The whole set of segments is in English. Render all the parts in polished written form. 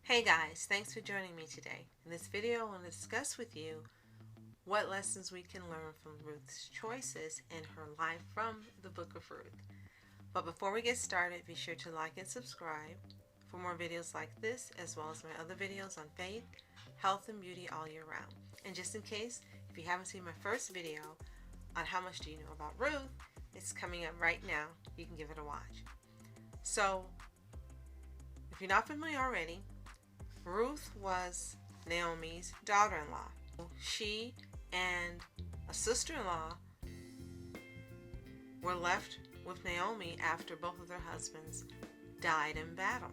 Hey guys, thanks for joining me today. In this video, I want to discuss with you what lessons we can learn from Ruth's choices in her life from the book of Ruth. But before we get started, be sure to like and subscribe for more videos like this, as well as my other videos on faith, health, and beauty all year round. And just in case, if you haven't seen my first video on how much do you know about Ruth, it's coming up right now. You can give it a watch. So, if you're not familiar already, Ruth was Naomi's daughter-in-law. She and a sister-in-law were left with Naomi after both of their husbands died in battle.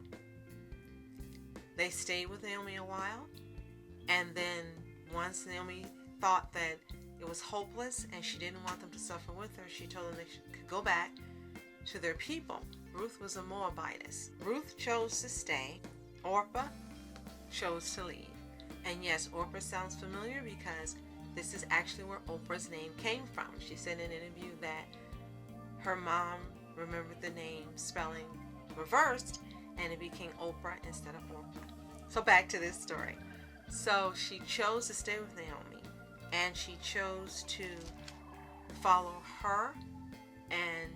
They stayed with Naomi a while, and then once Naomi thought that it was hopeless and she didn't want them to suffer with her, she told them they could go back to their people. Ruth was a Moabitess. Ruth chose to stay. Orpah chose to leave. And yes, Orpah sounds familiar because this is actually where Oprah's name came from. She said in an interview that her mom remembered the name spelling reversed and it became Oprah instead of Orpah. So back to this story. So she chose to stay with Naomi and she chose to follow her and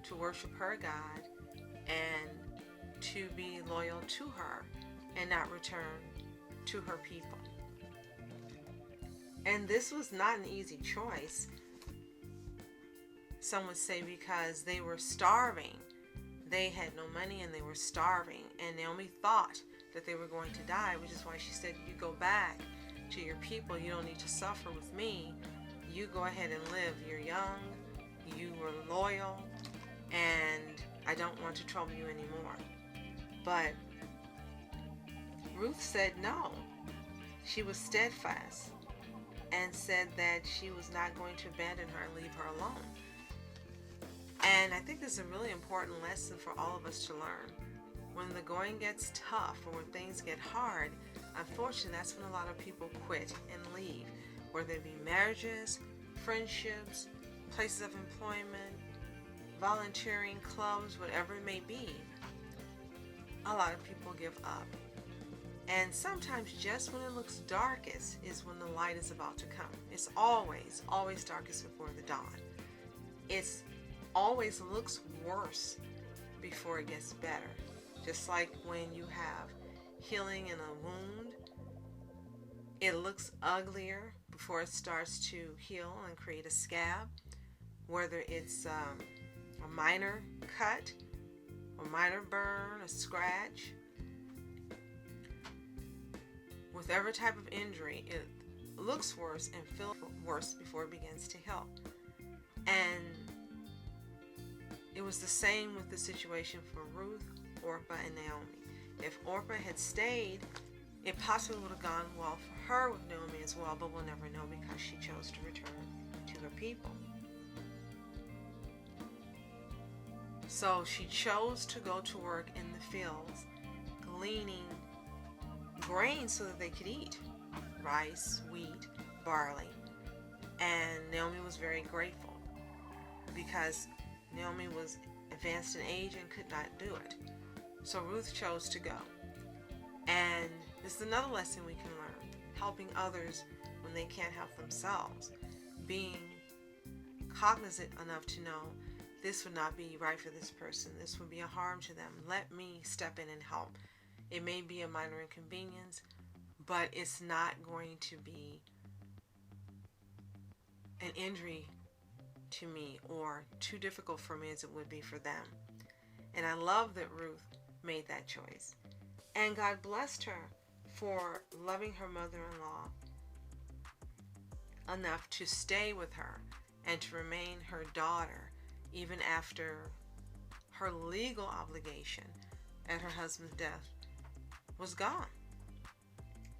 to worship her God and to be loyal to her and not return to her people. And this was not an easy choice. Some would say because they were starving. They had no money and they were starving. And Naomi thought that they were going to die, which is why she said, you go back to your people. You don't need to suffer with me. You go ahead and live. You're young. You were loyal. And I don't want to trouble you anymore. But Ruth said no. She was steadfast and said that she was not going to abandon her and leave her alone. And I think this is a really important lesson for all of us to learn. When the going gets tough or when things get hard, unfortunately, that's when a lot of people quit and leave. Whether it be marriages, friendships, places of employment, volunteering, clubs, whatever it may be, a lot of people give up. And sometimes just when it looks darkest is when the light is about to come. It's always darkest before the dawn. It's always looks worse before it gets better. Just like when you have healing in a wound, it looks uglier before it starts to heal and create a scab. Whether it's a minor cut, a minor burn, a scratch. With every type of injury, it looks worse and feels worse before it begins to heal. And it was the same with the situation for Ruth, Orpah, and Naomi. If Orpah had stayed, it possibly would have gone well for her with Naomi as well, but we'll never know because she chose to return to her people. So she chose to go to work in the fields, gleaning grain so that they could eat. Rice, wheat, barley. And Naomi was very grateful because Naomi was advanced in age and could not do it. So Ruth chose to go. And this is another lesson we can learn. Helping others when they can't help themselves. Being cognizant enough to know this would not be right for this person. This would be a harm to them. Let me step in and help. It may be a minor inconvenience, but it's not going to be an injury to me or too difficult for me as it would be for them. And I love that Ruth made that choice. And God blessed her for loving her mother-in-law enough to stay with her and to remain her daughter even after her legal obligation at her husband's death was gone.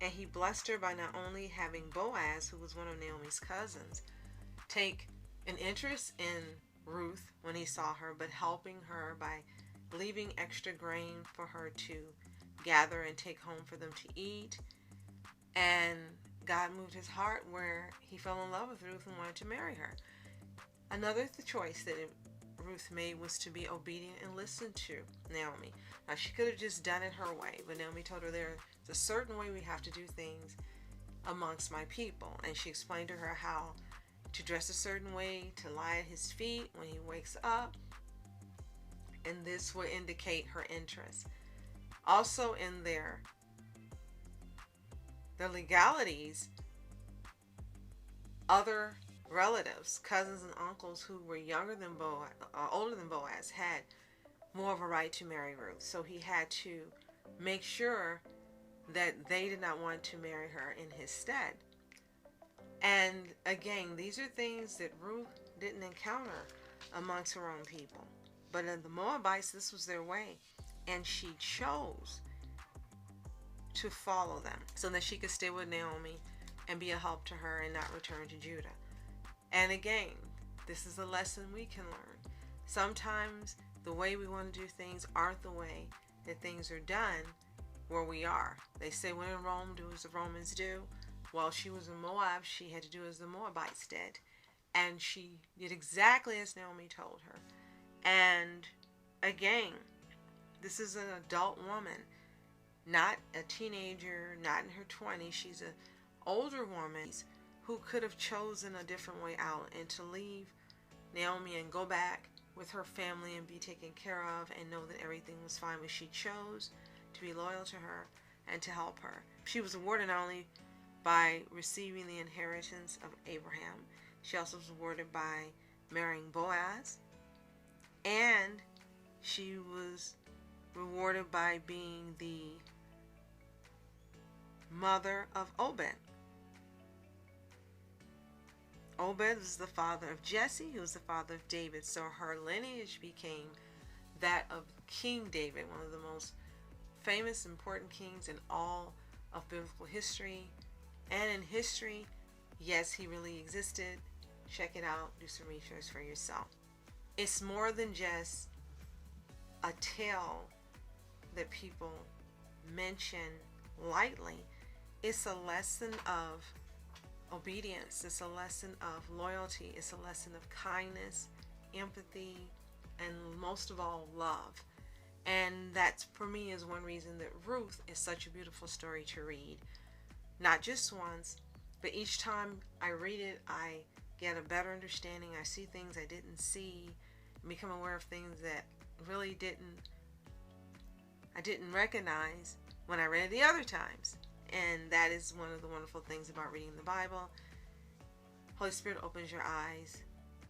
And he blessed her by not only having Boaz, who was one of Naomi's cousins, take an interest in Ruth when he saw her, but helping her by leaving extra grain for her to gather and take home for them to eat. And God moved his heart where he fell in love with Ruth and wanted to marry her. Another choice that Ruth made was to be obedient and listen to Naomi. Now, she could have just done it her way, but Naomi told her there's a certain way we have to do things amongst my people. And she explained to her how to dress a certain way, to lie at his feet when he wakes up, and this will indicate her interest. Also in there, the legalities, other relatives, cousins and uncles who were younger than Boaz, older than Boaz, had more of a right to marry Ruth. So he had to make sure that they did not want to marry her in his stead. And again, these are things that Ruth didn't encounter amongst her own people. But in the Moabites, this was their way. And she chose to follow them so that she could stay with Naomi and be a help to her and not return to Judah. And again, this is a lesson we can learn. Sometimes the way we want to do things aren't the way that things are done where we are. They say when in Rome, do as the Romans do. Well, she was in Moab, she had to do as the Moabites did. And she did exactly as Naomi told her. And again, this is an adult woman, not a teenager, not in her 20s. She's an older woman who could have chosen a different way out and to leave Naomi and go back with her family and be taken care of and know that everything was fine. But she chose to be loyal to her and to help her. She was awarded not only by receiving the inheritance of Abraham, she also was awarded by marrying Boaz, and she was rewarded by being the mother of Obed. Obed was the father of Jesse, who was the father of David. So her lineage became that of King David, one of the most famous, important kings in all of biblical history. And in history, yes, he really existed. Check it out. Do some research for yourself. It's more than just a tale that people mention lightly. It's a lesson of obedience. It's a lesson of loyalty. It's a lesson of kindness, empathy, and most of all, love. And that, for me, is one reason that Ruth is such a beautiful story to read. Not just once, but each time I read it, I get a better understanding. I see things I didn't see, and become aware of things that really I didn't recognize when I read it the other times. And that is one of the wonderful things about reading the Bible. Holy Spirit opens your eyes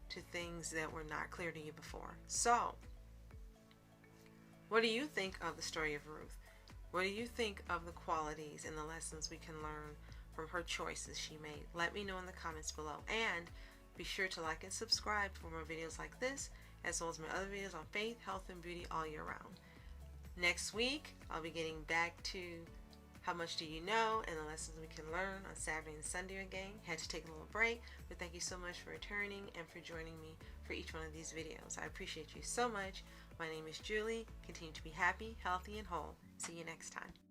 to things that were not clear to you before. So, what do you think of the story of Ruth? What do you think of the qualities and the lessons we can learn from her choices she made? Let me know in the comments below. And be sure to like and subscribe for more videos like this, as well as my other videos on faith, health, and beauty all year round. Next week, I'll be getting back to how much do you know and the lessons we can learn on Saturday and Sunday again. Had to take a little break, but thank you so much for returning and for joining me for each one of these videos. I appreciate you so much. My name is Julie. Continue to be happy, healthy, and whole. See you next time.